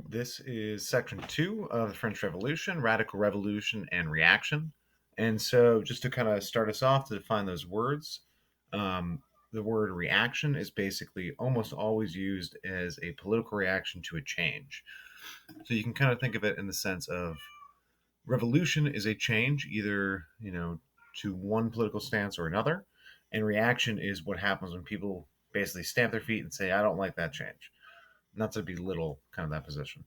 This is section 2 of the French Revolution, Radical Revolution and Reaction. And so, just to kind of start us off to define those words, um, the word reaction is basically almost always used as a political reaction to a change. So, you can kind of think of it in the sense of revolution is a change, either, to one political stance or another. And reaction is what happens when people basically stamp their feet and say, I don't like that change. Not to belittle kind of that position.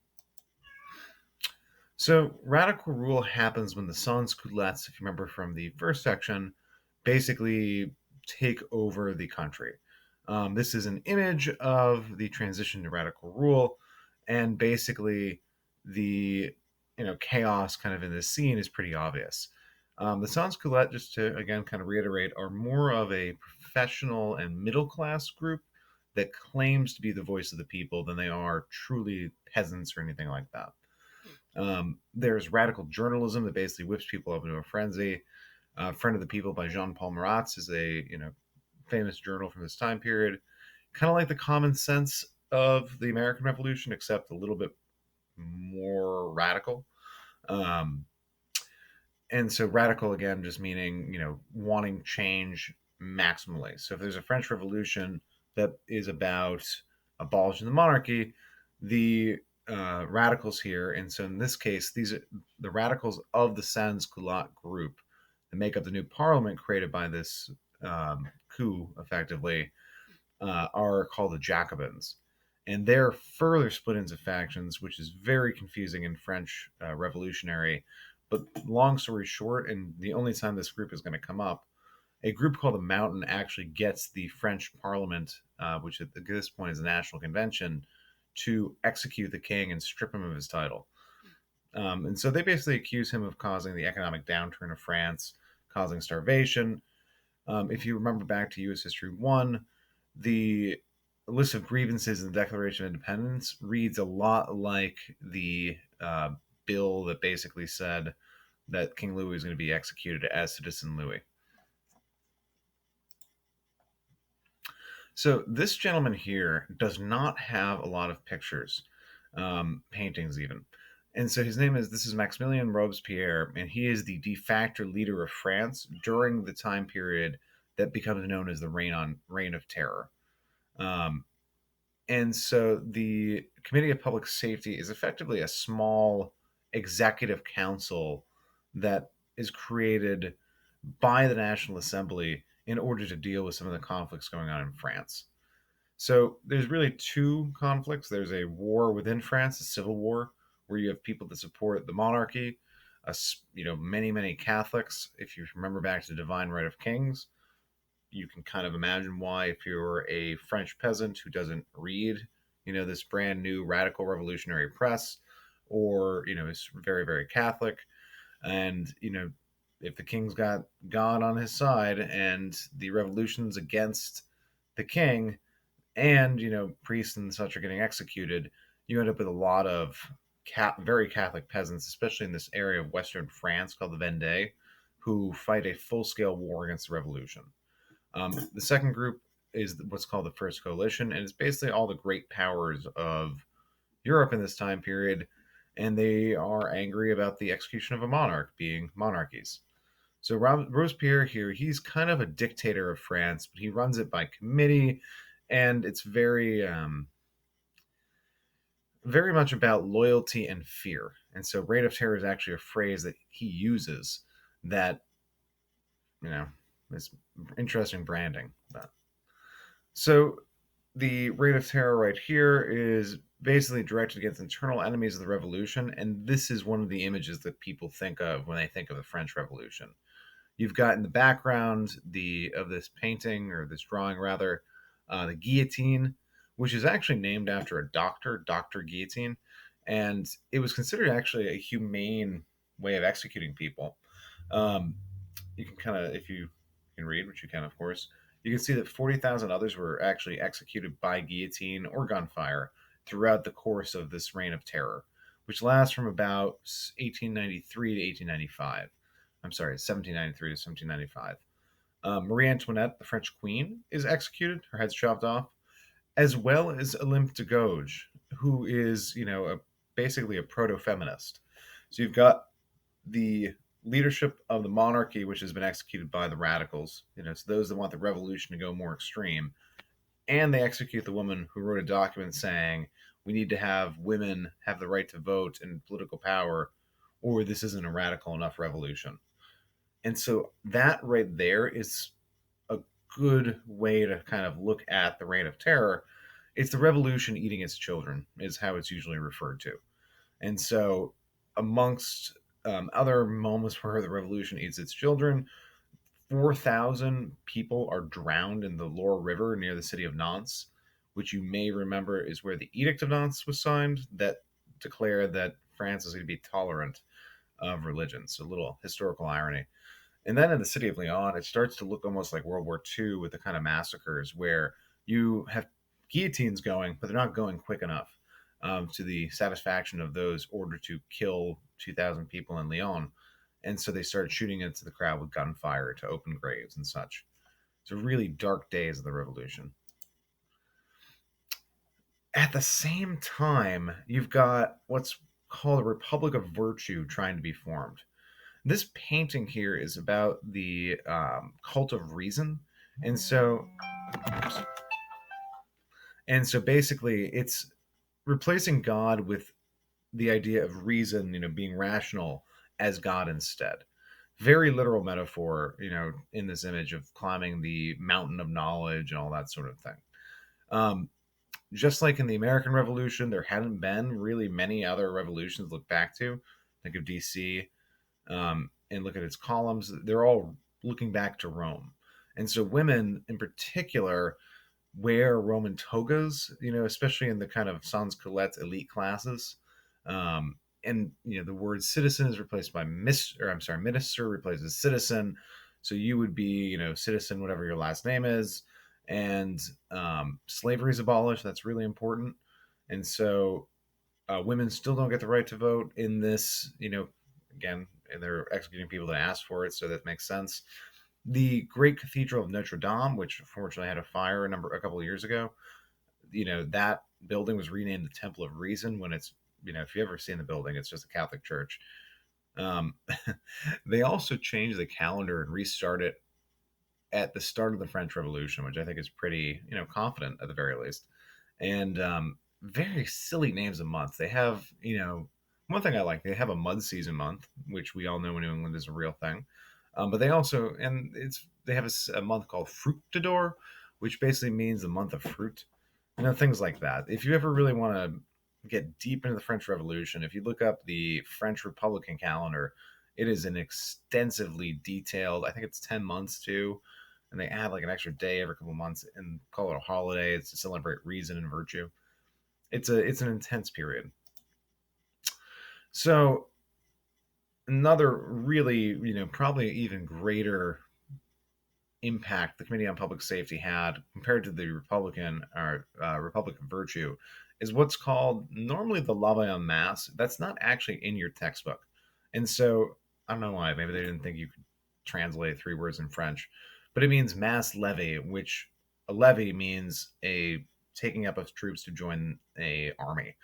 So radical rule happens when the sans culottes, if you remember from the first section, basically take over the country. This is an image of the transition to radical rule, and basically the chaos kind of in this scene is pretty obvious. The sans culottes, just to again kind of reiterate, are more of a professional and middle class group that claims to be the voice of the people than they are truly peasants or anything like that. There's radical journalism that basically whips people up into a frenzy. Friend of the People by Jean-Paul Marat's is a famous journal from this time period, kind of like the Common Sense of the American Revolution, except a little bit more radical. Um, and so radical again, just meaning wanting change maximally. So if there's a French Revolution that is about abolishing the monarchy, the radicals here, and so in this case, these are the radicals of the sans culotte group that make up the new parliament created by this coup, effectively, are called the Jacobins. And they're further split into factions, which is very confusing in French revolutionary. But long story short, and the only time this group is going to come up, a group called the Mountain actually gets the French Parliament, which at this point is a national convention, to execute the king and strip him of his title. And so they basically accuse him of causing the economic downturn of France, causing starvation. If you remember back to U.S. History 1, the list of grievances in the Declaration of Independence reads a lot like the bill that basically said that King Louis was going to be executed as Citizen Louis. So this gentleman here does not have a lot of pictures, paintings even. And so this is Maximilien Robespierre, and he is the de facto leader of France during the time period that becomes known as the Reign of Terror. Um, and so the Committee of Public Safety is effectively a small executive council that is created by the National Assembly in order to deal with some of the conflicts going on in France. So there's really two conflicts. There's a war within France, a civil war, where you have people that support the monarchy, many Catholics. If you remember back to the Divine Right of Kings, you can kind of imagine why, if you're a French peasant who doesn't read, this brand new radical revolutionary press, or is very very Catholic, and if the king's got God on his side and the revolution's against the king, and priests and such are getting executed, you end up with a lot of very Catholic peasants, especially in this area of Western France called the Vendée, who fight a full-scale war against the revolution. The second group is what's called the First Coalition, and it's basically all the great powers of Europe in this time period, and they are angry about the execution of a monarch, being monarchies. So Robespierre here, he's kind of a dictator of France, but he runs it by committee, and it's very much about loyalty and fear. And so Reign of Terror is actually a phrase that he uses that, is interesting branding. So the Reign of Terror right here is basically directed against internal enemies of the revolution, and this is one of the images that people think of when they think of the French Revolution. You've got in the background of this painting, or this drawing rather, the guillotine, which is actually named after a doctor, Dr. Guillotine, and it was considered actually a humane way of executing people. You can kind of, if you can read, which you can, of course, you can see that 40,000 others were actually executed by guillotine or gunfire throughout the course of this Reign of Terror, which lasts from about 1893 to 1895. I'm sorry, 1793 to 1795. Marie Antoinette, the French queen, is executed, her head's chopped off, as well as Olympe de Gouges, who is, basically a proto-feminist. So you've got the leadership of the monarchy, which has been executed by the radicals. So those that want the revolution to go more extreme, and they execute the woman who wrote a document saying we need to have women have the right to vote and political power, or this isn't a radical enough revolution. And so that right there is a good way to kind of look at the reign of terror. It's the revolution eating its children, is how it's usually referred to. And so, amongst other moments where the revolution eats its children, 4,000 people are drowned in the Loire River near the city of Nantes, which you may remember is where the Edict of Nantes was signed that declared that France is going to be tolerant of religion. So, a little historical irony. And then in the city of Lyon, it starts to look almost like World War II with the kind of massacres where you have guillotines going, but they're not going quick enough to the satisfaction of those ordered to kill 2,000 people in Lyon. And so they started shooting into the crowd with gunfire to open graves and such. So really dark days of the revolution. At the same time, you've got what's called a Republic of Virtue trying to be formed. This painting here is about the cult of reason, and so basically, it's replacing God with the idea of reason, being rational as God instead. Very literal metaphor, in this image of climbing the mountain of knowledge and all that sort of thing. Um, just like in the American Revolution, there hadn't been really many other revolutions to look back to. Think of DC, and look at its columns. They're all looking back to Rome. And so women in particular wear Roman togas, especially in the kind of sans culotte elite classes. And the word citizen is replaced by minister replaces citizen. So you would be, citizen, whatever your last name is. And slavery is abolished. That's really important. And so women still don't get the right to vote in this, again, and they're executing people that asked for it, so that makes sense. The Great Cathedral of Notre Dame, which unfortunately had a fire a couple of years ago, that building was renamed the Temple of Reason when it's, if you've ever seen the building, it's just a Catholic church. Um, they also changed the calendar and restart it at the start of the French Revolution, which I think is pretty, confident at the very least. And very silly names of months. They have, one thing I like, they have a mud season month, which we all know in New England is a real thing. But they also, and they have a month called Fructidor, which basically means the month of fruit. Things like that. If you ever really want to get deep into the French Revolution, if you look up the French Republican calendar, it is an extensively detailed, I think it's 10 months too. And they add like an extra day every couple of months and call it a holiday. It's to celebrate reason and virtue. It's an intense period. So another really, probably even greater impact the Committee on Public Safety had compared to the Republic of Virtue is what's called normally the levée en masse. That's not actually in your textbook. And so I don't know why. Maybe they didn't think you could translate 3 words in French, but it means mass levy, which a levy means a taking up of troops to join a army.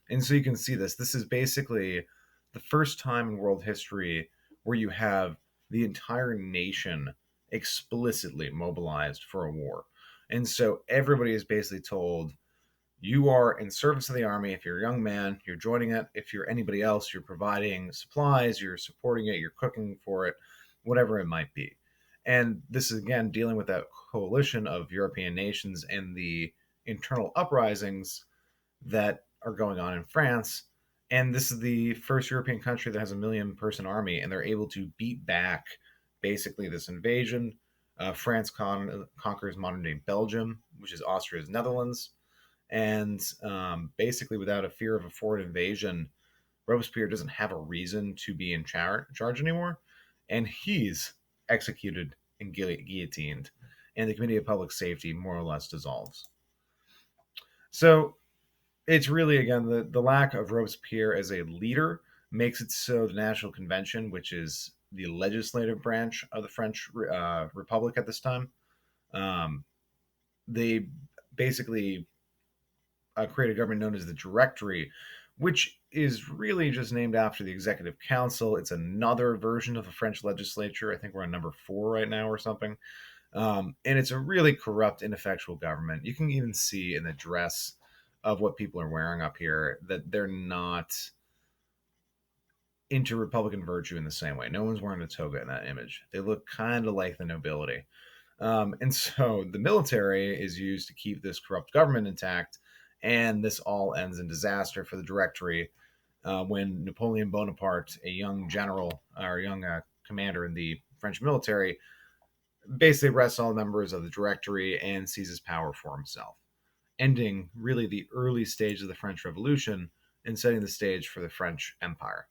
And so you can see this. This is basically the first time in world history where you have the entire nation explicitly mobilized for a war. And so everybody is basically told, you are in service of the army. If you're a young man, you're joining it. If you're anybody else, you're providing supplies, you're supporting it, you're cooking for it, whatever it might be. And this is, again, dealing with that coalition of European nations and the internal uprisings that are going on in France. And this is the first European country that has a 1 million-person army, and they're able to beat back basically this invasion. France conquers modern day Belgium, which is Austria's Netherlands. And basically, without a fear of a foreign invasion, Robespierre doesn't have a reason to be in charge anymore. And he's executed and guillotined. And the Committee of Public Safety more or less dissolves. So it's really, again, the lack of Robespierre as a leader makes it so the National Convention, which is the legislative branch of the French Republic at this time, they basically create a government known as the Directory, which is really just named after the Executive Council. It's another version of the French legislature. I think we're on number 4 right now or something. And it's a really corrupt, ineffectual government. You can even see in the dress of what people are wearing up here that they're not into Republican virtue in the same way. No one's wearing a toga in that image. They look kind of like the nobility. And so the military is used to keep this corrupt government intact, and this all ends in disaster for the Directory when Napoleon Bonaparte, a young general or young commander in the French military, basically arrests all members of the Directory and seizes power for himself, ending really the early stage of the French Revolution and setting the stage for the French Empire.